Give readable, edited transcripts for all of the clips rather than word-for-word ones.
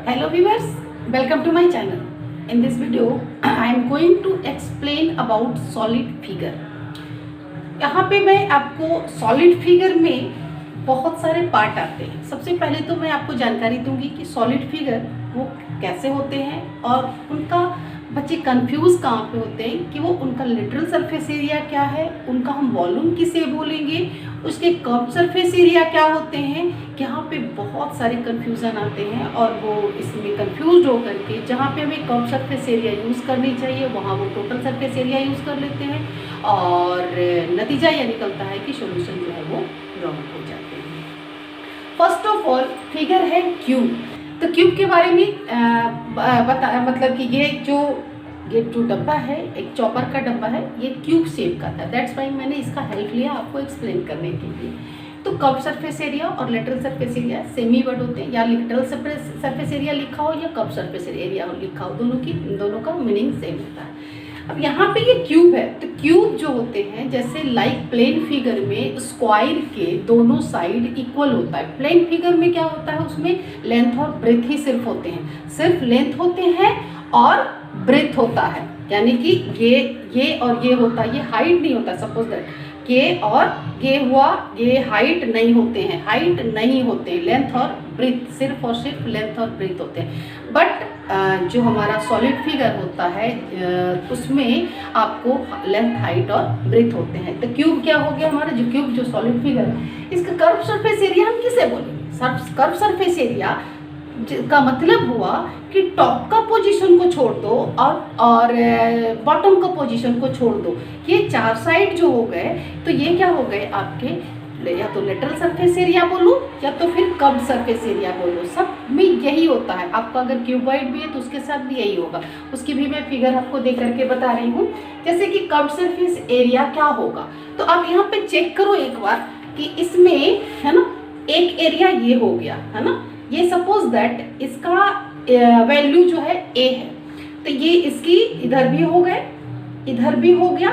Hello viewers, welcome to my channel. In this video, I am going to explain about solid figure. यहाँ पे मैं आपको solid figure में बहुत सारे पार्ट आते हैं। सबसे पहले तो मैं आपको जानकारी दूंगी कि सॉलिड फिगर वो कैसे होते हैं और उनका बच्चे कंफ्यूज कहाँ पे होते हैं कि वो उनका लिटरल सरफेस एरिया क्या है, उनका हम वॉल्यूम किसे बोलेंगे, उसके कर्व सरफेस एरिया क्या होते हैं। यहाँ पे बहुत सारे कंफ्यूजन आते हैं और वो इसमें कंफ्यूज हो करके जहाँ पे हमें कर्व सरफेस एरिया यूज़ करनी चाहिए वहाँ वो टोटल सरफेस एरिया यूज़ कर लेते हैं और नतीजा यह निकलता है कि सॉल्यूशन जो है वो रॉन्ग हो जाते हैं। फर्स्ट ऑफ ऑल फिगर है क्यूब। तो क्यूब के बारे में मतलब कि ये जो डब्बा है, एक चॉपर का डब्बा है, ये क्यूब शेप का था। दैट्स वाई मैंने इसका हेल्प लिया आपको एक्सप्लेन करने के लिए। तो कर्व सरफेस एरिया और लेटरल सरफेस एरिया सेम ही वर्ड होते हैं, या लिटरल सरफेस एरिया लिखा हो या कर्व सरफेस एरिया लिखा हो, दोनों का मीनिंग सेम होता है। अब यहाँ पे ये क्यूब है, तो क्यूब जो होते हैं जैसे लाइक प्लेन फिगर में स्क्वायर के दोनों साइड इक्वल होता है। प्लेन फिगर में क्या होता है, उसमें लेंथ और ब्रेथ ही सिर्फ होते हैं, सिर्फ लेंथ होते हैं और ब्रेथ होता है, यानी कि ये और ये होता है, ये हाइट नहीं होता। सपोज दैट ये और ये हुआ, ये हाइट नहीं होते हैं, हाइट नहीं होते हैं, लेंथ और ब्रेथ, सिर्फ और सिर्फ लेंथ और ब्रेथ होते हैं। बट जो हमारा सॉलिड फिगर होता है उसमें आपको लेंथ, हाइट और ब्रेथ होते हैं। तो क्यूब क्या हो गया हमारा, जो क्यूब जो सॉलिड फिगर है, इसका कर्व सरफेस एरिया हम किसे बोलेंगे? कर्व सरफेस एरिया का मतलब हुआ कि टॉप का पोजीशन को छोड़ दो और बॉटम का पोजीशन को छोड़ दो, ये चार साइड जो हो गए, तो ये क्या हो गए आपके, या तो लेटरल सरफेस एरिया बोलो या तो फिर कर्व सरफेस एरिया बोलो, सब में यही होता है। आपका अगर क्यूबॉइड भी है तो उसके साथ भी यही होगा, उसकी भी मैं फिगर आपको दे करके बता रही हूँ। जैसे कि कर्व सरफेस एरिया क्या होगा, तो आप यहाँ पे चेक करो एक बार कि इसमें है ना एक एरिया ये हो गया है ना, ये सपोज दैट इसका वैल्यू जो है ए है, तो ये इसकी इधर भी हो गए, इधर भी हो गया,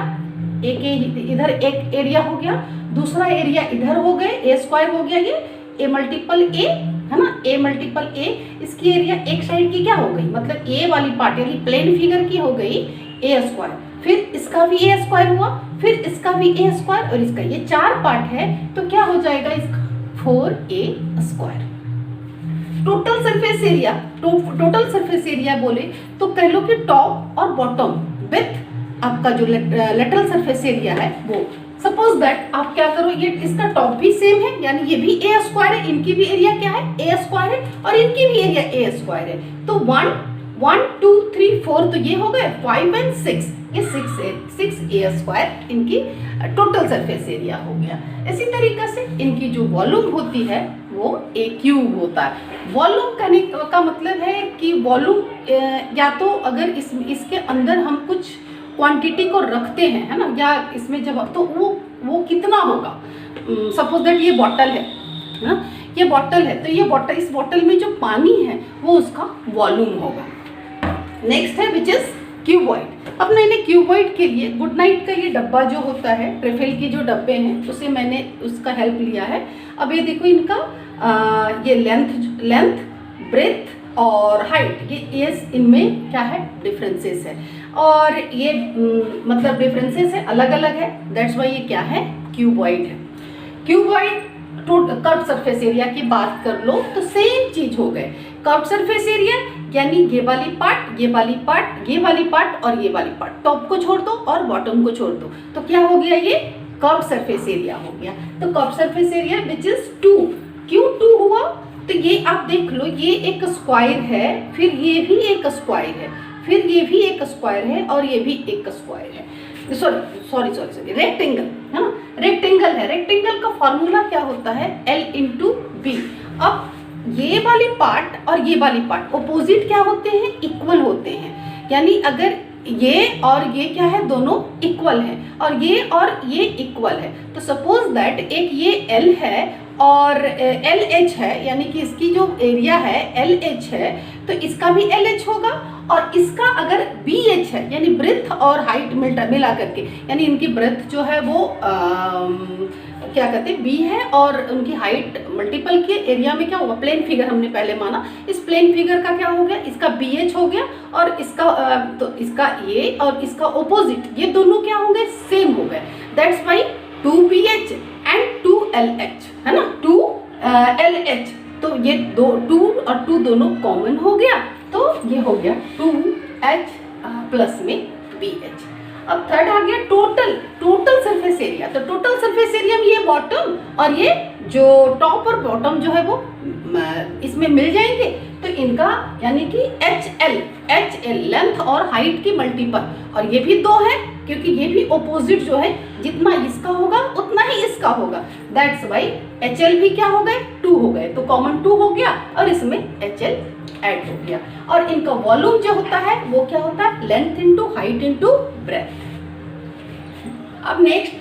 इधर एक एरिया हो गया, दूसरा एरिया इधर हो गए, ए स्क्वायर हो गया, ये ए मल्टीपल ए है ना, ए मल्टीपल ए, इसकी एरिया एक साइड की क्या हो गई, मतलब ए वाली पार्ट यानी प्लेन फिगर की हो गई ए स्क्वायर, फिर इसका भी ए स्क्वायर हुआ, फिर इसका भी ए स्क्वायर और इसका, ये चार पार्ट है, तो क्या हो जाएगा इसका 4a square. Total surface area बोले तो कह लो कि टॉप और बॉटम विथ आपका जो लेटरल सरफेस एरिया है वो। सपोज दैट आप क्या करो, ये इसका टॉप भी सेम है, यानी ये भी ए स्क्वायर है, इनकी भी एरिया क्या है, ए स्क्वायर है, और इनकी भी एरिया ए स्क्वायर है। तो 1 2 3 4 तो ये हो गए 5 एंड 6, ये 6 ए स्क्वायर इनकी टोटल सरफेस एरिया हो गया। इसी तरीके से इनकी जो वॉल्यूम होती है वो ए क्यूब होता है। वॉल्यूम कहने का मतलब है कि वॉल्यूम या तो अगर इसके अंदर हम कुछ क्वांटिटी को रखते हैं है ना, या इसमें जब तो वो कितना होगा। सपोज दैट ये बॉटल है ना, ये बॉटल है, तो ये बॉटल, इस बॉटल में जो पानी है वो उसका वॉल्यूम होगा। नेक्स्ट है विच इज क्यूबॉइड। अब मैंने क्यूबॉइड के लिए गुड नाइट का ये डब्बा जो होता है, ट्रेफेल के जो डब्बे हैं, उसे मैंने उसका हेल्प लिया है। अब ये देखो इनका ये लेंथ ब्रेथ और हाइट, ये इनमें क्या है, डिफरेंसेस है, और ये मतलब डिफरेंसेस है, अलग अलग है। दैट्स वाई ये क्या है, क्यूबॉइड है। क्यूबॉइड कर्व सरफेस एरिया की बात कर लो तो सेम चीज हो गए। कर्व सरफेस एरिया यानी ये वाली पार्ट, ये वाली पार्ट, ये वाली पार्ट और ये वाली पार्ट, टॉप को छोड़ दो और बॉटम को छोड़ दो, तो क्या हो गया, ये कर्व सरफेस एरिया हो गया। तो curve surface area which is 2, क्यों 2 हुआ, तो ये आप देख लो, ये एक स्क्वायर है, फिर ये भी एक स्क्वायर है, फिर ये भी एक स्क्वायर है और ये भी एक स्क्वायर है, सॉरी रेक्टेंगल है ना, रेक्टेंगल है। रेक्टेंगल का फॉर्मूला क्या होता है, L इंटू बी। अब ये वाली पार्ट और ये वाली पार्ट ऑपोजिट क्या होते हैं, इक्वल होते हैं, यानी अगर ये और ये क्या है, दोनों इक्वल है, और ये इक्वल है, तो सपोज दैट एक ये L है और एल एच है, यानी कि इसकी जो एरिया है एल एच है, तो इसका भी एल एच होगा। और इसका अगर बी एच है, यानी ब्रेथ और हाइट मिला करके, यानी इनकी ब्रेथ जो है वो क्या कहते हैं बी है, और उनकी हाइट मल्टीपल के एरिया में क्या होगा, प्लेन फिगर हमने पहले माना, इस प्लेन फिगर का क्या हो गया, इसका बी एच हो गया, और इसका तो इसका ये और इसका ओपोजिट, ये दोनों क्या होंगे, सेम हो गए। That's why 2BH and 2LH है ना, 2LH। तो ये 2 और 2 दोनों कॉमन हो गया, तो ये हो गया 2H प्लस में BH। अब थर्ड आ गया टोटल सरफेस एरिया। तो टोटल सरफेस एरिया में ये बॉटम और ये जो टॉप और बॉटम जो है वो इसमें मिल जाएंगे, तो इनका यानी कि HL लेंथ और हाइट की मल्टीपल, और ये भी 2 है क्योंकि ये भी ऑपोजिट जो है, जितना इसका होगा उतना ही इसका होगा। दैट्स वाई HL भी क्या हो गए, 2 हो गए, तो कॉमन 2 हो गया और इसमें HL ऐड हो गया। और इनका वॉल्यूम जो होता है वो क्या होता है, length into height into breadth. अब नेक्स्ट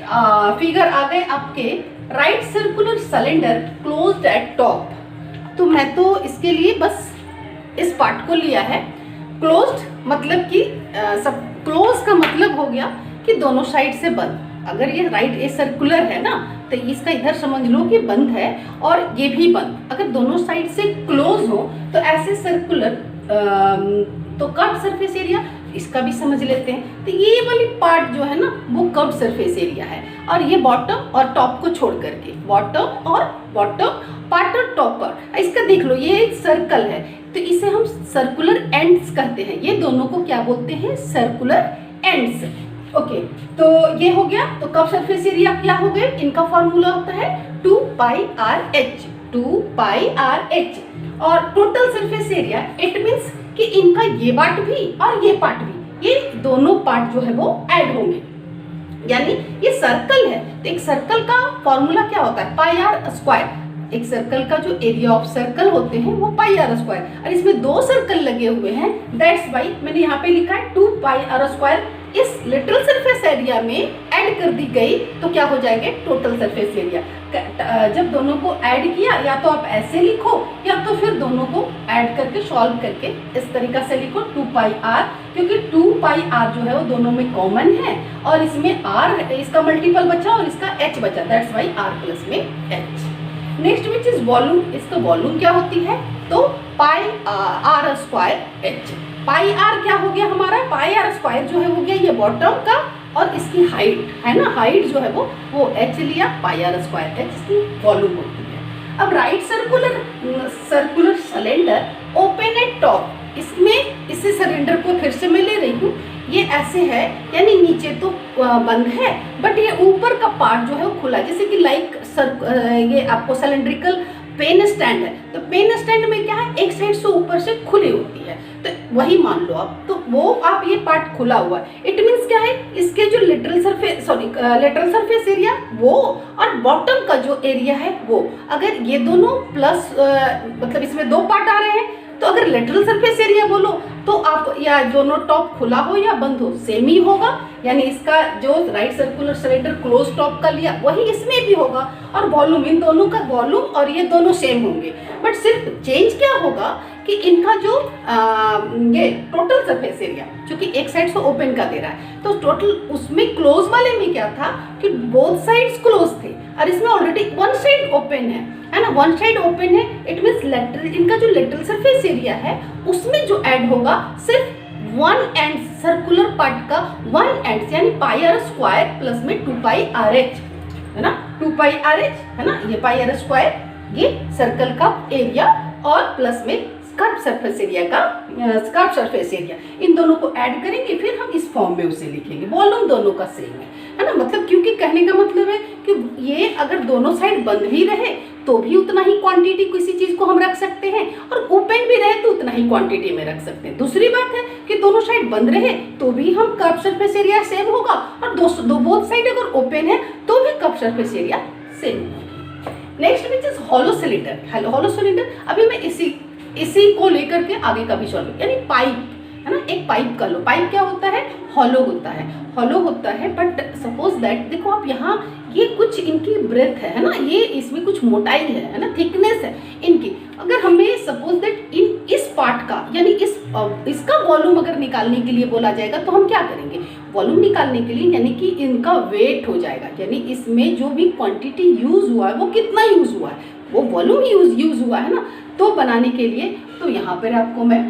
फिगर आ गए आपके right circular cylinder closed eight top. तो मैं तो इसके लिए बस इस पार्ट को लिया है। क्लोज्ड मतलब कि सब क्लोज का मतलब हो गया कि दोनों साइड से बंद। अगर ये राइट ए सर्कुलर है ना, तो इसका इधर समझ लो कि बंद है और ये भी बंद। अगर दोनों साइड से क्लोज हो तो ऐसे सर्कुलर तो कर्व सरफेस एरिया, इसका भी समझ लेते हैं। तो ये वाली पार्ट जो है ना वो कर्व सरफेस एरिया है, और ये बॉटम और टॉप को छोड़ करके, बॉटम पार्ट और टॉप पर। इसका देख लो, ये एक सर्कल है तो इसे हम सर्कुलर एंड्स कहते हैं। ये दोनों को क्या बोलते हैं, सर्कुलर एंड्स। ओके, तो ये हो गया। तो कर्व सरफेस एरिया क्या हो गए, इनका फॉर्मूला होता है 2πRh, 2πRh। और total surface area it means कि इनका ये पार्ट भी और ये पार्ट भी, ये दोनों पार्ट जो है वो ऐड होंगे। यानी ये सर्कल है तो एक सर्कल का फॉर्मूला क्या होता है, πr²। एक सर्कल का जो एरिया ऑफ सर्कल होते हैं वो πr², और इसमें 2 सर्कल लगे हुए हैं। दैट्स वाई मैंने यहाँ पे लिखा है 2πr²। इस लिटिल सरफेस एरिया में ऐड कर दी गई तो क्या हो जाएंगे, टोटल सरफेस एरिया। जब दोनों को ऐड किया, या तो आप ऐसे लिखो या तो फिर दोनों को ऐड करके सॉल्व करके इस तरीका से लिखो 2πr, क्योंकि 2πr जो है वो दोनों में कॉमन है, और इसमें r इसका मल्टीपल बचा और इसका h बचा। दैट्स वाई r प्लस में h। Next which is volume. इसका वॉल्यूम क्या होती है, तो πr²h। πr क्या हो गया हमारा, πr² जो है हो गया ये बॉटम का, और इसकी हाइट है ना, हाइट जो है वो h लिया, πr²h इसकी वॉल्यूम होती है। अब right circular cylinder open at top. इसमें इसी सिलेंडर को फिर से मैं ले रही हूँ, ये ऐसे है, यानी नीचे तो बंद है बट ये ऊपर का पार्ट जो है वो खुला, जैसे कि लाइक ये आपको सिलेंड्रिकल पेन स्टैंड है। तो पेन स्टैंड में क्या है, एक साइड से ऊपर से खुली होती है, तो वही मान लो आप, तो वो आप ये पार्ट खुला हुआ है। इट मीन्स क्या है, इसके जो लेटरल सरफेस एरिया वो और बॉटम का जो एरिया है वो, अगर ये दोनों प्लस मतलब इसमें 2 पार्ट आ रहे हैं, तो अगर लेटरल सरफेस एरिया बोलो तो आप या दोनों टॉप खुला हो या बंद हो सेम ही होगा। यानी इसका जो right circular cylinder close top का लिया वही इसमें भी होगा, और वॉल्यूम, इन दोनों का वॉल्यूम और ये दोनों सेम होंगे। बट सिर्फ चेंज क्या होगा कि इनका जो ये टोटल सरफेस एरिया, क्योंकि एक साइड से ओपन का दे रहा है, तो टोटल उसमें क्लोज वाले में क्या था कि बोथ साइड्स क्लोज थे, और इसमें ऑलरेडी वन साइड ओपन है ना, वन साइड ओपन है। इट मीन्स लेटरल, इनका जो लेटरल सरफेस एरिया है उसमें जो ऐड होगा सिर्फ वन एंड, सर्कुलर पार्ट का वन एंड, यानी πr² प्लस में 2πRh है ना, 2πRh है ना, ये πr² ये सर्कल का एरिया, और प्लस में कर्व सरफेस एरिया, इन दोनों को ऐड करेंगे, फिर हम इस फॉर्म में उसे लिखेंगे। वॉल्यूम दोनों का सेम है ना, मतलब क्योंकि कहने का मतलब है कि ये अगर दोनों साइड बंद भी रहे तो भी उतना ही क्वांटिटी किसी चीज को हम रख सकते हैं, और ओपन भी रहे तो उतना ही क्वांटिटी में रख सकते हैं। दूसरी बात है कि दोनों साइड बंद रहे तो भी हम कर्व सरफेस एरिया सेम होगा, और बोथ साइड अगर ओपन है तो भी कर्व सरफेस एरिया सेम होगा। Next which is hollow cylinder. Hollow cylinder, अभी मैं इसी को लेकर के आगे का भी सॉल्व, यानी है ना, एक पाइप का लो, पाइप क्या होता है, हॉलो होता है, हॉलो होता है, बट सपोज दैट देखो आप यहाँ ये कुछ इनकी ब्रेथ है ना, ये इसमें कुछ मोटाई है ना, थिकनेस है इनकी। अगर हमें सपोज दैट इस पार्ट का यानी इसका वॉल्यूम अगर निकालने के लिए बोला जाएगा तो हम क्या करेंगे, वॉल्यूम निकालने के लिए यानी कि इनका वेट हो जाएगा, यानी इसमें जो भी क्वांटिटी यूज हुआ है वो कितना यूज हुआ है, वो वॉल्यूम यूज हुआ है ना, तो बनाने के लिए तो यहाँ पर आपको मैं,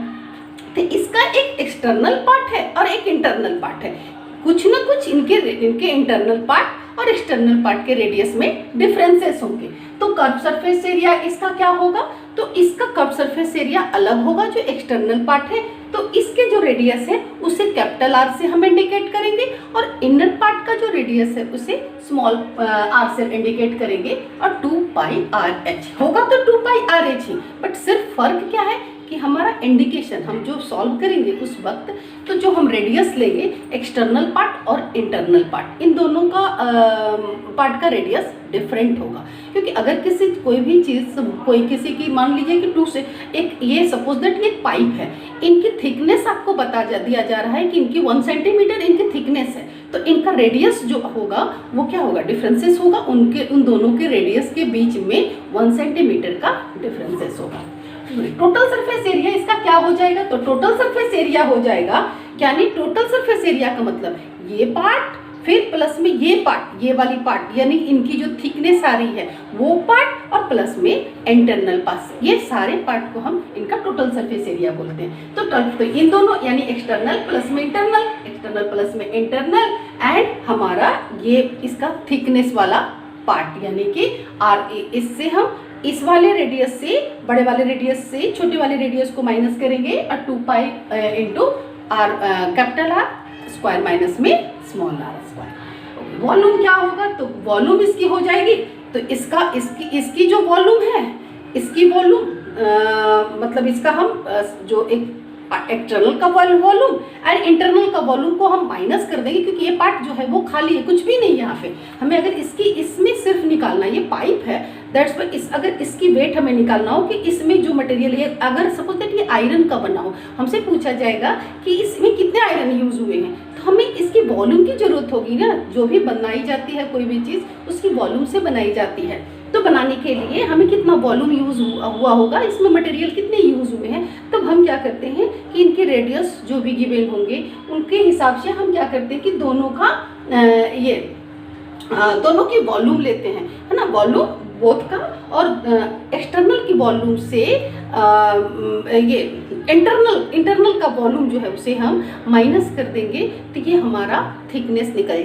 तो इसका एक एक्सटर्नल पार्ट है और एक इंटरनल पार्ट है, कुछ ना कुछ इनके इंटरनल पार्ट और एक्सटर्नल पार्ट के रेडियस में डिफरेंसेस होंगे। तो कर्व सरफेस एरिया इसका क्या होगा, तो इसका कर्व सरफेस एरिया अलग होगा जो एक्सटर्नल पार्ट है, तो इसके जो रेडियस है उसे कैपिटल आर से हम इंडिकेट करेंगे और इनर पार्ट का जो रेडियस है उसे स्मॉल आर से इंडिकेट करेंगे और 2 पाई आर एच होगा, तो 2 pi R H he, but सिर्फ फर्क क्या है कि हमारा इंडिकेशन हम जो सॉल्व करेंगे उस वक्त, तो जो हम रेडियस लेंगे एक्सटर्नल पार्ट और इंटरनल पार्ट, इन दोनों का पार्ट का रेडियस डिफरेंट होगा, क्योंकि अगर कोई भी चीज़ कोई किसी की मान लीजिए कि 2 से एक ये सपोज दैट ये पाइप है, इनकी थिकनेस आपको दिया जा रहा है कि इनकी 1 सेंटीमीटर इनकी थिकनेस है, तो इनका रेडियस जो होगा वो क्या होगा, डिफरेंसेस होगा, उन दोनों के रेडियस के बीच में 1 सेंटीमीटर का डिफरेंसेस होगा। टोटल सरफेस एरिया इसका क्या हो जाएगा, तो टोटल सरफेस एरिया हो जाएगा, यानी टोटल सरफेस एरिया का मतलब ये पार्ट फिर प्लस में ये पार्ट, ये वाली पार्ट यानी इनकी जो थिकनेस आ रही है वो पार्ट और प्लस में इंटरनल पार्ट, ये सारे पार्ट को हम इनका टोटल सरफेस एरिया बोलते हैं। तो इन दोनों यानी एक्सटर्नल प्लस में इंटरनल, एक्सटर्नल प्लस में इंटरनल एंड हमारा ये इसका थिकनेस वाला पार्ट यानी कि आर, इससे हम इस वाले रेडियस से बड़े वाले रेडियस से छोटे वाले रेडियस को माइनस करेंगे और 2 pi into are capital R square minus में स्मॉल आर स्क्वायर। वॉल्यूम क्या होगा, तो वॉल्यूम इसकी हो जाएगी, तो इसकी जो वॉल्यूम है, इसकी वॉल्यूम मतलब इसका हम जो एक एक्सटर्नल का वॉल्यूम और इंटरनल का वॉल्यूम को हम माइनस कर देंगे, क्योंकि ये पार्ट जो है वो खाली है, कुछ भी नहीं यहाँ पे, हमें अगर इसमें सिर्फ निकालना है, ये पाइप है दैट्स वाई अगर इसकी वेट हमें निकालना हो कि इसमें जो मटेरियल है, अगर सपोज दैट ये आयरन का बना हो, हमसे पूछा जाएगा कि इसमें कितने आयरन यूज हुए हैं, तो हमें इसकी वॉल्यूम की जरूरत होगी ना, जो भी बनाई जाती है कोई भी चीज़ उसकी वॉल्यूम से बनाई जाती है, तो बनाने के लिए हमें कितना वॉल्यूम यूज हुआ होगा, इसमें मटेरियल कितने यूज हुए हैं, तब हम क्या करते हैं कि इनके रेडियस जो भी गिवन होंगे उनके हिसाब से हम क्या करते हैं कि दोनों का दोनों की वॉल्यूम लेते हैं, है ना, वॉल्यूम बोथ का, और एक्सटर्नल की वॉल्यूम से ये इंटरनल का वॉल्यूम जो है उसे हम माइनस कर देंगे, तो ये हमारा थिकनेस निकल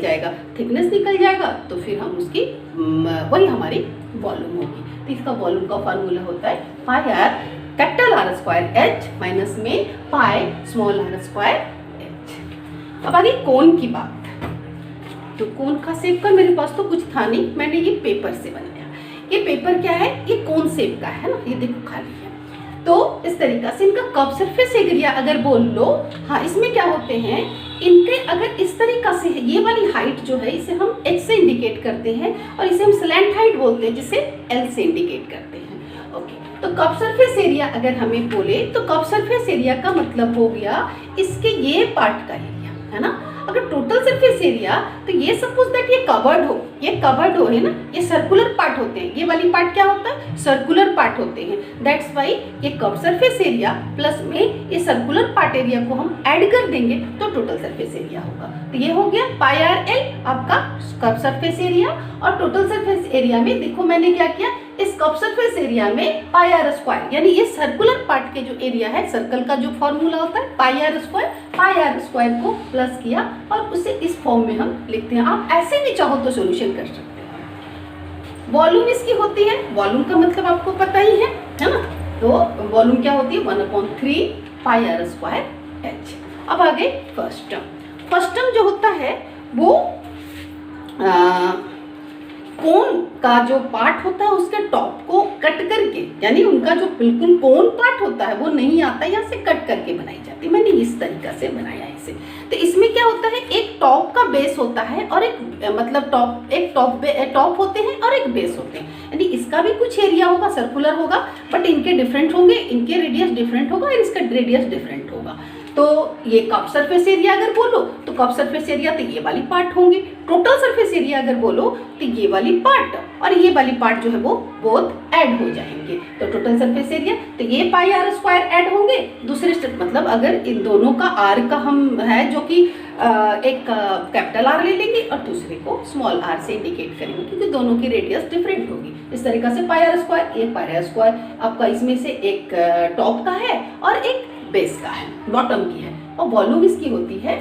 जाएगा, तो फिर हम उसकी वही हमारी वॉल्यूम होगी। तो इसका वॉल्यूम का फार्मूला होता है pi R capital R square H minus में pi small R square H. अब आगे कोन की बात, तो कोन का शेप का मेरे पास तो कुछ था नहीं, मैंने ये पेपर से बनाया। ये पेपर क्या है, ये कोन शेप का है ना, ये देखो खाली है, तो इस तरीका से इनका कर्व सरफेस एरिया अगर बोल लो, हाँ इसमें क्या होते हैं इनके, अगर इस तरीका से है, ये वाली हाइट जो है इसे हम h से इंडिकेट करते हैं और इसे हम स्लैंट हाइट बोलते हैं जिसे L से इंडिकेट करते हैं। ओके, तो कर्व सरफेस एरिया अगर हमें बोले तो कर्व सरफेस एरिया का मतलब हो गया इसके ये पार्ट का एरिया, है ना। अगर टोटल सरफेस एरिया, तो ये सपोज दैट ये कवर्ड हो है ना, ये सर्कुलर पार्ट होते हैं, ये वाली पार्ट क्या होता है, सर्कुलर पार्ट होते हैं, दैट्स वाई ये कर्व सरफेस एरिया प्लस में ये सर्कुलर पार्ट एरिया को हम ऐड कर देंगे तो टोटल सरफेस एरिया होगा। तो ये हो गया पाई आर एल आपका कर्व सरफेस एरिया, और टोटल सरफेस एरिया में देखो मैंने क्या किया, इस कर्व सरफेस एरिया में पाई आर स्क्वायर यानी ये सर्कुलर पार्ट के जो एरिया है, सर्कल का जो फॉर्मूला होता है पाई आर स्क्वायर को प्लस किया और उसे इस फॉर्म में हम लिखते हैं। आप ऐसे भी चाहो तो सॉल्यूशन कर सकते हैं। वॉल्यूम इसकी होती है, वॉल्यूम का मतलब आपको पता ही है ना, तो वॉल्यूम क्या होती है 1/3 पाई आर स्क्वायर एच। अब आगे फर्स्ट टर्म जो होता है वो कोन का जो पार्ट होता है उसके टॉप को कट करके, यानी उनका जो बिल्कुल कोन पार्ट होता है वो नहीं आता, यहाँ से कट करके बनाई जाती है। मैंने इस तरीका से बनाया इसे। तो इसमें क्या होता है, एक टॉप का बेस होता है और एक मतलब टॉप होते हैं और एक बेस होते हैं, यानी इसका भी कुछ एरिया होगा, सर्कुलर होगा, बट इनके डिफरेंट होंगे, इनके रेडियस डिफरेंट होगा और इसका रेडियस डिफरेंट होगा। तो ये कप सरफेस एरिया अगर बोलो तो कप सरफेस एरिया तो ये वाली पार्ट होंगी, टोटल सरफेस एरिया अगर बोलो तो ये वाली पार्ट और ये वाली पार्ट जो है वो बोथ ऐड हो जाएंगे। तो टोटल सरफेस एरिया तो ये पाई आर स्क्वायर ऐड होंगे। दूसरे स्टेप मतलब अगर इन दोनों का आर का हम है जो कि एक कैपिटल आर ले लेंगे और दूसरे को स्मॉल आर से इंडिकेट करेंगे क्योंकि दोनों की रेडियस डिफरेंट होगी। इस तरीक़ा से पाई आर स्क्वायर, एक पाई आर स्क्वायर आपका इसमें से एक टॉप का है और एक बेस का है, बॉटम की है, और वॉल्यूम इसकी होती है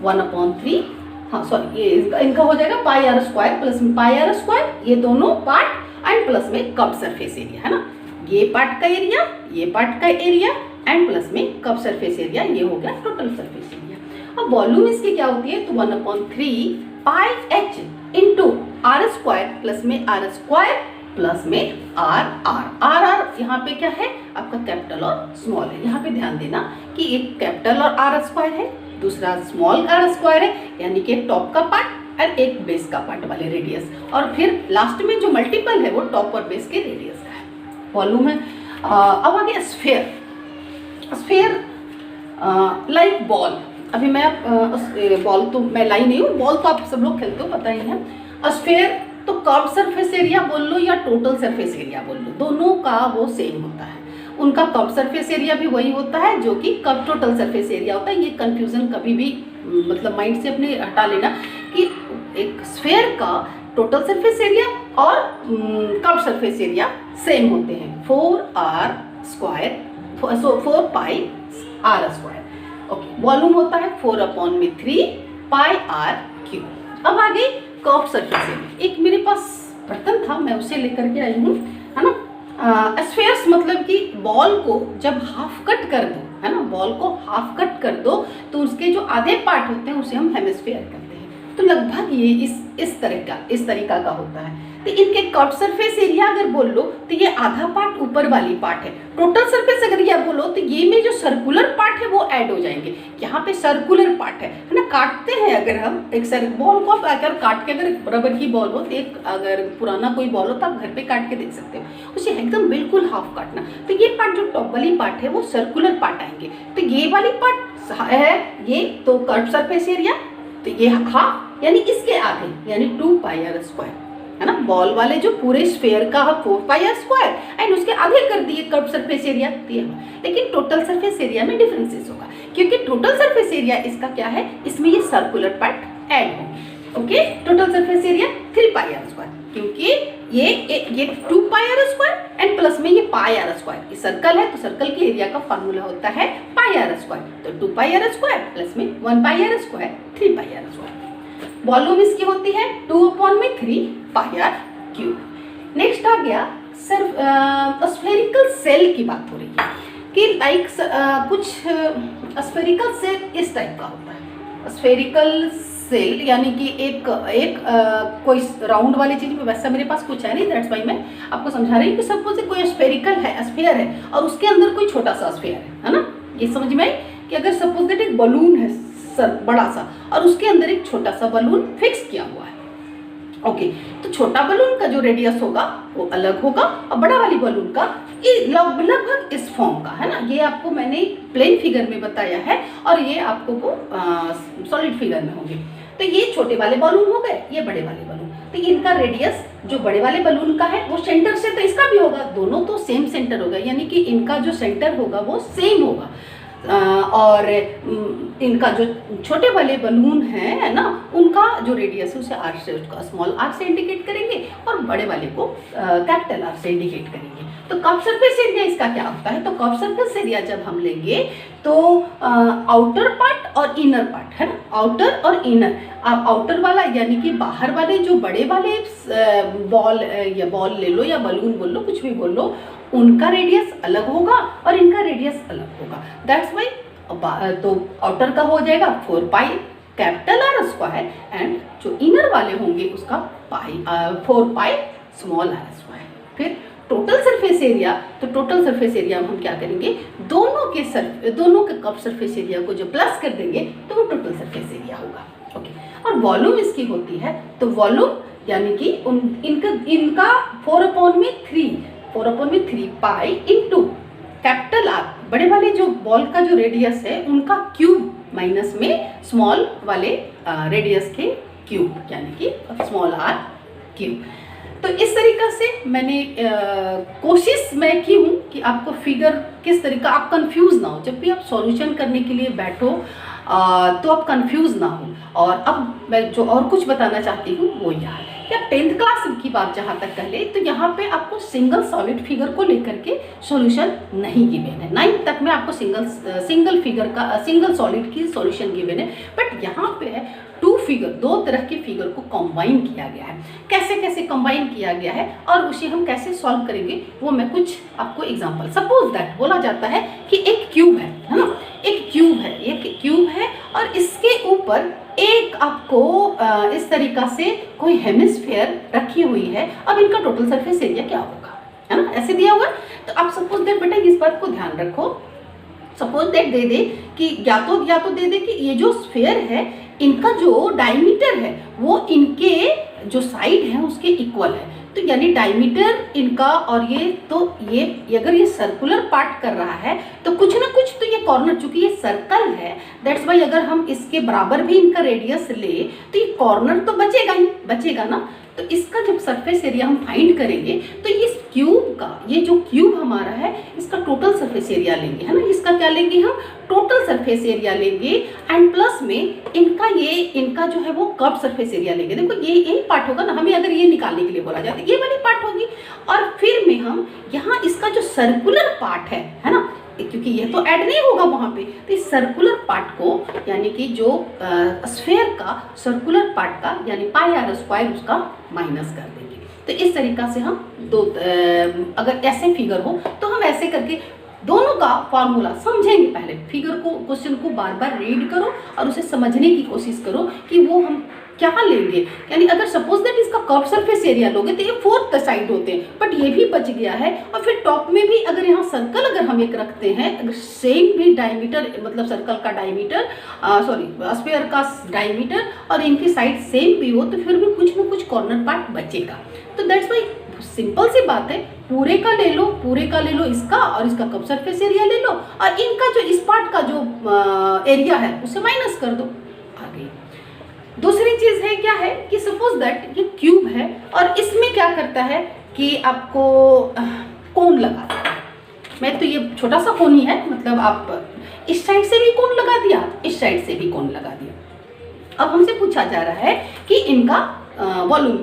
1/3, हाँ सॉरी ये इनका हो जाएगा पाई आर स्क्वायर प्लस में पाई आर स्क्वायर, ये दोनों पार्ट एंड प्लस में कप सरफेस एरिया है ना, ये पार्ट का एरिया, ये पार्ट का एरिया एंड प्लस में कप सरफेस एरिया, ये हो गया टोटल सरफेस एरिया। अब वॉल्यूम इसकी क्या होती है तो 1/3 pi H into R square plus में आर स्क्वायर प्लस में आर आर यहाँ पे क्या है आपका कैपिटल और स्मॉल है। यहाँ पे ध्यान देना कि एक कैपिटल और आर स्क्वायर है, दूसरा स्मॉल आर स्क्वायर है, यानी कि एक टॉप का पार्ट और एक बेस का पार्ट वाले रेडियस, और फिर लास्ट में जो मल्टीपल है वो टॉप और बेस के रेडियस का है, वॉल्यूम है। अब आगे स्फीयर, स्फीयर लाइक बॉल, अभी मैं बॉल तो मैं लाई नहीं हूँ, बॉल तो आप सब लोग खेलते हो पता ही है। स्फीयर तो कर्व सरफेस एरिया बोल लो या टोटल सरफेस एरिया बोल लो, दोनों का वो सेम होता है। उनका कर्व सरफेस एरिया भी वही होता है जो कि कर्व टोटल सरफेस एरिया होता है। ये कंफ्यूजन कभी भी मतलब माइंड से अपने हटा लेना कि एक स्फीयर का टोटल सरफेस एरिया और कर्व सरफेस एरिया सेम होते हैं, 4r square, 4 pi R square. Okay, volume होता है 4/3 पाई आर क्यूब। अब आगे कर्व सरफेस एरिया, एक मेरे पास बर्तन था मैं उसे लेकर के आई हूँ, है ना। स्फीयर्स मतलब कि बॉल को जब हाफ कट कर दो, है ना, बॉल को हाफ कट कर दो तो उसके जो आधे पार्ट होते हैं उसे हम हेमिस्फीयर कहते हैं। तो लगभग ये इस तरीका का होता है। तो इनके कर्व सरफेस एरिया अगर बोल लो तो ये आधा पार्ट ऊपर वाली पार्ट है, टोटल सरफेस अगर ये बोलो तो ये में जो सर्कुलर पार्ट है वो ऐड हो जाएंगे। यहाँ पे सर्कुलर पार्ट है ना, काटते हैं अगर हम एक बॉल को अगर काट के, अगर रबर की बॉल हो तो एक अगर पुराना कोई बॉल हो तो आप घर पे काट के देख सकते हो, उसे एकदम बिल्कुल हाफ काटना। तो ये पार्ट जो टॉप वाली पार्ट है वो सर्कुलर पार्ट आएंगे, तो ये वाली पार्ट है ये तो कर्व सरफेस एरिया, तो ये हाफ यानी इसके आधे यानी 2 पाई आर स्क्वायर, है ना। बॉल वाले जो पूरे स्फीयर का 4 पाई आर स्क्वायर एंड उसके आधे कर दिए कर्व सरफेस एरिया दिया, लेकिन टोटल सरफेस एरिया में डिफरेंसेस होगा क्योंकि टोटल सरफेस एरिया इसका क्या है, इसमें ये सर्कुलर पार्ट ऐड होंगे। Okay, total surface area 3 pi R square क्योंकि ये 2 pi R square and plus में ये पाई आर स्क्वायर, ये सर्कल है तो सर्कल के एरिया का फॉर्मूला होता है पाई आर स्क्वायर, तो 2 पाई आर स्क्वायर प्लस में 1 pi R square 3 pi R square. Volume इसकी होती है 2/3 पाई आर क्यूब। नेक्स्ट आ गया स्फेरिकल सेल की बात हो रही है कि लाइक कुछ स्फेरिकल सेल इस टाइप का होता है। स्फेरिकल सेल यानी कि एक कोई राउंड वाली चीज, वैसा मेरे पास कुछ है नहीं, दैट्स वाई मैं आपको समझा रही हूँ कि सपोज कोई स्फेरिकल है, स्फीयर है और उसके अंदर कोई छोटा सा स्फीयर है ना, ये समझ में आई कि अगर सपोज दैट एक बलून है बड़ा सा और उसके अंदर एक छोटा सा बलून फिक्स किया हुआ है। ओके, तो छोटा बलून का जो रेडियस होगा वो अलग होगा और बड़ा वाली बलून का लगभग इस फॉर्म का, है ना। ये आपको मैंने प्लेन फिगर में बताया है और ये आपको वो सॉलिड फिगर में होंगे। तो ये छोटे वाले बलून हो गए, ये बड़े वाले बलून, तो इनका रेडियस जो बड़े वाले बलून का है वो सेंटर से तो इसका भी होगा, दोनों तो सेम सेंटर होगा, यानी कि इनका जो सेंटर होगा वो सेम होगा। और इनका जो छोटे वाले बलून है ना, उनका जो रेडियस है उसे आर से, उसका स्मॉल आर से इंडिकेट करेंगे और बड़े वाले को कैपिटल आर से इंडिकेट करेंगे। तो कर्व सरफेस एरिया इसका क्या होता है, तो कर्व सरफेस एरिया जब हम लेंगे तो आउटर पार्ट और इनर पार्ट, है ना, आउटर और इनर। आउटर वाला यानी कि बाहर वाले जो बड़े वाले बॉल या बॉल ले लो या बलून बोल लो, कुछ भी बोल लो, उनका रेडियस अलग होगा और इनका रेडियस अलग होगा। दैट्स वाई तो आउटर का हो जाएगा 4 pi capital R square and जो इनर वाले होंगे उसका 4 पाई स्मॉल आर स्क्वायर। फिर टोटल सरफेस एरिया, तो टोटल सरफेस एरिया में हम क्या करेंगे, दोनों के कर्व सरफेस एरिया को जो प्लस कर देंगे तो वो टोटल सरफेस एरिया होगा। ओके, और वॉल्यूम इसकी होती है, तो वॉल्यूम यानी कि इनका 4/3 पाई इंटू कैपिटल आर बड़े वाले जो बॉल का जो रेडियस है उनका क्यूब माइनस में स्मॉल वाले रेडियस के क्यूब, यानी कि स्मॉल आर क्यूब। तो इस तरीक़ा से मैंने कोशिश मैं की हूँ कि आपको फिगर किस तरीका, आप कंफ्यूज ना हो जब भी आप सॉल्यूशन करने के लिए बैठो, तो आप कंफ्यूज ना हो। और अब मैं जो और कुछ बताना चाहती हूँ वो यह है कि आप 10th क्लास की बात जहाँ तक कर ले, तो यहाँ पे आपको सिंगल सॉलिड फिगर को लेकर के सॉल्यूशन नहीं गिवन है। 9th तक में आपको सिंगल फिगर का, सिंगल सॉलिड की सॉल्यूशन गिवन है, बट यहाँ पे है 2 फिगर, 2 तरह के फिगर को कंबाइन किया गया है। कैसे कैसे कंबाइन किया गया है और उसे हम कैसे सॉल्व करेंगे वो मैं कुछ आपको एग्जांपल, सपोज दैट बोला जाता है कि एक क्यूब है ना, एक क्यूब है और इसके ऊपर एक आपको इस तरीका से कोई हेमिस्फीयर रखी हुई है। अब इनका टोटल सरफेस एरिया क्या होगा, है ना, ऐसे दिया हुआ। तो आप सपोज दैट बेटा इस बात को ध्यान रखो, सपोज दैट दे दे कि या तो दे दे कि ये जो स्फीयर है इनका जो डायमीटर है वो इनके जो साइड है उसके इक्वल है। तो यानी डायमीटर इनका, और ये अगर ये सर्कुलर पार्ट कर रहा है तो कुछ ना कुछ तो ये कॉर्नर, चूंकि ये सर्कल है दैट्स वाई अगर हम इसके बराबर भी इनका रेडियस ले तो ये कॉर्नर तो बचेगा ही बचेगा ना। तो इसका जब सरफेस एरिया हम फाइंड करेंगे तो इस क्यूब का, ये जो क्यूब हमारा है इसका टोटल सरफेस एरिया लेंगे, है ना, इसका क्या लेंगे हम, टोटल सरफेस एरिया लेंगे एंड प्लस में इनका जो है वो कर्व सरफेस एरिया लेंगे। देखो ये यही पार्ट होगा ना, हमें अगर ये निकालने के लिए बोला जाए तो ये वाली पार्ट होगी, और फिर में हम यहाँ इसका जो सर्कुलर पार्ट है ना, क्योंकि ये तो ऐड नहीं होगा वहाँ पे, तो इस सर्कुलर पार्ट को यानी कि जो स्फीयर का सर्कुलर पार्ट का यानी पाई आर स्क्वायर उसका माइनस कर देंगे। तो इस तरीका से हम अगर ऐसे फिगर हो तो हम ऐसे करके दोनों का फॉर्मूला समझेंगे। पहले फिगर को, क्वेश्चन को बार बार रीड करो और उसे समझने की कोशिश करो कि वो हम क्या लेंगे। यानी अगर सपोज दैट इसका कर्व सरफेस एरिया लोगे तो ये 4th साइड होते हैं, बट ये भी बच गया है। और फिर टॉप में भी अगर यहाँ सर्कल अगर हम एक रखते हैं, अगर सेम भी डायमीटर, मतलब सर्कल का डायमीटर, स्फीयर का डायमीटर और इनकी साइड सेम भी हो तो फिर भी कुछ ना कुछ कॉर्नर पार्ट बचेगा। तो दैट्स वाई सिंपल सी बात है, पूरे का ले लो इसका, और इसका कर्व सरफेस एरिया ले लो और इनका जो इस पार्ट का जो एरिया है उसे माइनस कर दो। आगे दूसरी चीज है क्या है कि सपोज दैट ये क्यूब है और इसमें क्या करता है कि आपको कोन लगाता है। मैं तो ये छोटा सा कोन ही है, मतलब आप इस साइड से भी कोन लगा दिया, इस साइड से भी कोन लगा दिया। अब हमसे पूछा जा रहा है कि इनका वॉल्यूम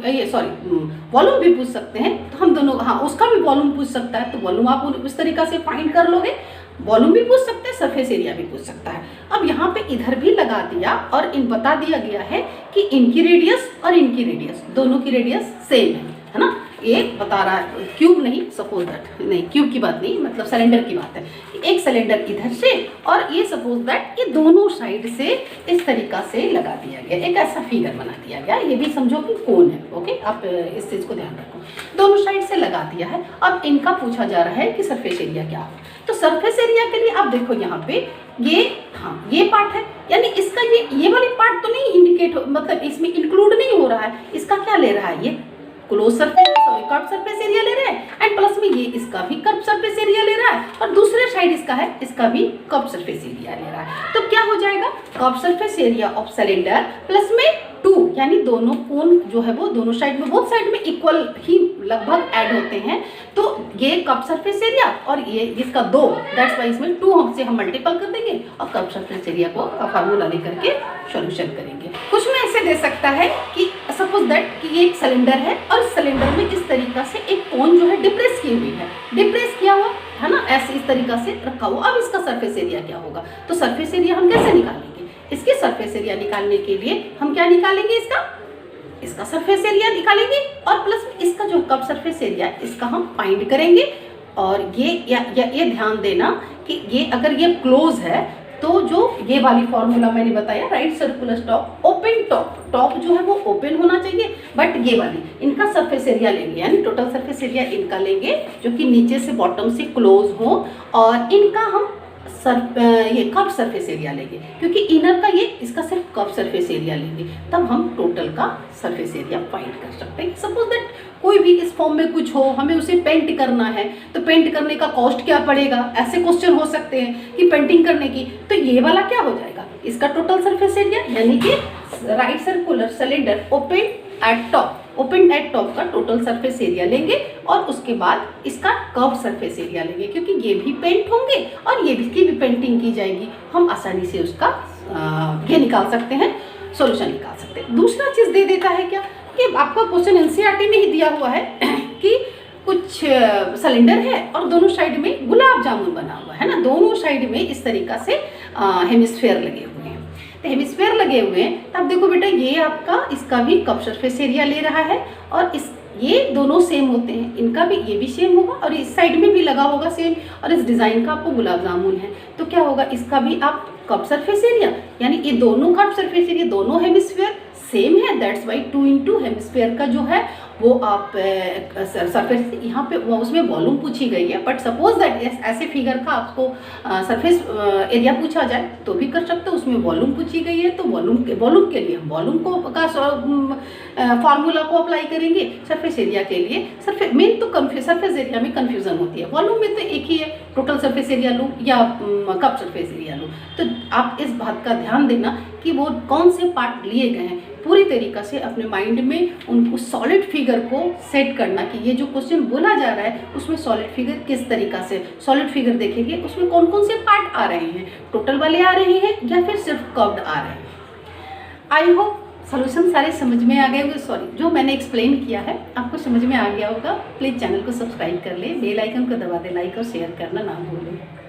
भी पूछ सकते हैं, तो हम दोनों, हाँ उसका भी वॉल्यूम पूछ सकता है, तो वॉल्यूम आप इस तरीका से फाइंड कर लोगे। वॉल्यूम भी पूछ सकते हैं, सरफेस एरिया भी पूछ सकता है। अब यहाँ पे इधर भी लगा दिया और बता दिया गया है कि इनकी रेडियस और इनकी रेडियस, दोनों की रेडियस सेम है ना। ये बता रहा है, क्यूब नहीं, सपोज दैट नहीं, क्यूब की बात नहीं, मतलब सिलेंडर की बात है। एक सिलेंडर इधर से और ये सपोज दैट ये दोनों साइड से इस तरीका से लगा दिया गया, एक ऐसा फिगर बना दिया गया। ये भी समझो कि कोन है, ओके, आप इस चीज को ध्यान रखो। दोनों साइड से लगा दिया है। अब इनका पूछा जा रहा है कि सरफेस एरिया क्या हो। तो सरफेस एरिया के लिए आप देखो यहाँ पे ये पार्ट है, यानी इसका ये वाली पार्ट तो नहीं इंडिकेट, मतलब इसमें इंक्लूड नहीं हो रहा है। इसका क्या ले रहा है, ये close surface, sorry curve surface area ले रहा है, एंड प्लस में ये इसका भी कर्व सरफेस एरिया ले रहा है, और दूसरे साइड इसका है, इसका भी कर्व सरफेस एरिया ले रहा है। तो क्या हो जाएगा, curve surface area of cylinder plus में 2, यानी दोनों कोन जो है वो दोनों साइड में, बोथ साइड में इक्वल ही लगभग ऐड होते हैं। तो ये कर्व सरफेस एरिया और ये इसका 2, दैट्स वाई इसमें 2 हमसे हम मल्टीपल कर देंगे और कर्व सरफेस एरिया को फार्मूला लेकर के सॉल्यूशन करेंगे। कुछ में ऐसे दे सकता है कि सपोज दैट कि ये एक सिलेंडर है और सिलेंडर में इस तरीका से एक कोन जो है डिप्रेस की हुई है, डिप्रेस किया हुआ है ना, ऐसे इस तरीका से रखा हुआ। अब इसका सरफेस एरिया क्या होगा, तो सरफेस एरिया हम कैसे निकालेंगे, इसके सरफेस एरिया निकालने के लिए हम क्या निकालेंगे, इसका सरफेस एरिया निकालेंगे और प्लस इसका जो कर्व सरफेस एरिया है इसका हम फाइंड करेंगे। और ये ध्यान देना कि ये अगर ये क्लोज है तो जो ये वाली फॉर्मूला मैंने बताया, right circular top, open top जो है वो ओपन होना चाहिए, बट ये वाली इनका सरफेस एरिया लेंगे, यानी टोटल सरफेस एरिया इनका लेंगे जो कि नीचे से बॉटम से क्लोज हो, और इनका हम ये कर्व सरफेस एरिया लेंगे, क्योंकि इनर का ये इसका सिर्फ कर्व सरफेस एरिया लेंगे, तब हम टोटल का सरफेस एरिया फाइंड कर सकते हैं। सपोज दैट कोई भी इस फॉर्म में कुछ हो, हमें उसे पेंट करना है, तो पेंट करने का कॉस्ट क्या पड़ेगा, ऐसे क्वेश्चन हो सकते हैं कि पेंटिंग करने की, तो ये वाला क्या हो जाएगा, इसका टोटल सरफेस एरिया, यानी कि right circular cylinder open at top का टोटल सरफेस एरिया लेंगे, और उसके बाद इसका कर्व सरफेस एरिया लेंगे, क्योंकि ये भी पेंट होंगे और ये भी पेंटिंग की जाएगी, हम आसानी से उसका ये निकाल सकते हैं, सॉल्यूशन निकाल सकते हैं। दूसरा चीज दे देता है क्या कि आपका क्वेश्चन एनसीईआरटी में ही दिया हुआ है कि कुछ सिलेंडर है और दोनों साइड में गुलाब जामुन बना हुआ है ना, दोनों साइड में इस तरीका से हेमिस्फेयर लगे हुए हैं, तो हेमिस्फेयर लगे हुए हैं, तब देखो बेटा ये आपका इसका भी कर्व सरफेस एरिया ले रहा है, और इस ये दोनों सेम होते हैं, इनका भी ये भी सेम होगा और इस साइड में भी लगा होगा सेम, और इस डिजाइन का आपको गुलाब जामुन है, तो क्या होगा, इसका भी आप कर्व सरफेस एरिया, यानी ये दोनों कर्व सरफेस एरिया, दोनों हेमिस्फेयर सेम है, दैट्स वाई 2 इंटू हेमिस्फेयर का जो है वो आप सरफेस, यहाँ पे उसमें वॉल्यूम पूछी गई है, बट सपोज दैट ऐसे फिगर का आपको सरफेस एरिया पूछा जाए तो भी कर सकते हो, उसमें वॉल्यूम पूछी गई है, तो वॉल्यूम के लिए हम वॉल्यूम को का फार्मूला को अप्लाई करेंगे, सरफेस एरिया के लिए मेन तो सरफेस एरिया में कंफ्यूजन होती है, वॉल्यूम में तो एक ही है, टोटल सरफेस एरिया लो या कर्व सरफेस एरिया लो, तो आप इस बात का ध्यान देना कि वो कौन से पार्ट लिए गए हैं, पूरी तरीका से अपने माइंड में उनको सॉलिड फिगर को सेट करना कि ये जो क्वेश्चन बोला जा रहा है उसमें सॉलिड फिगर किस तरीका से, सॉलिड फिगर देखेंगे उसमें कौन कौन से पार्ट आ रहे हैं, टोटल वाले आ रहे हैं या फिर सिर्फ कर्व्ड आ रहे हैं। आई होप सॉल्यूशन सारे समझ में आ गए होंगे, सॉरी जो मैंने एक्सप्लेन किया है आपको समझ में आ गया होगा। प्लीज़ चैनल को सब्सक्राइब कर ले, बेल आइकन को दबा दे, लाइक और शेयर करना ना भूलें।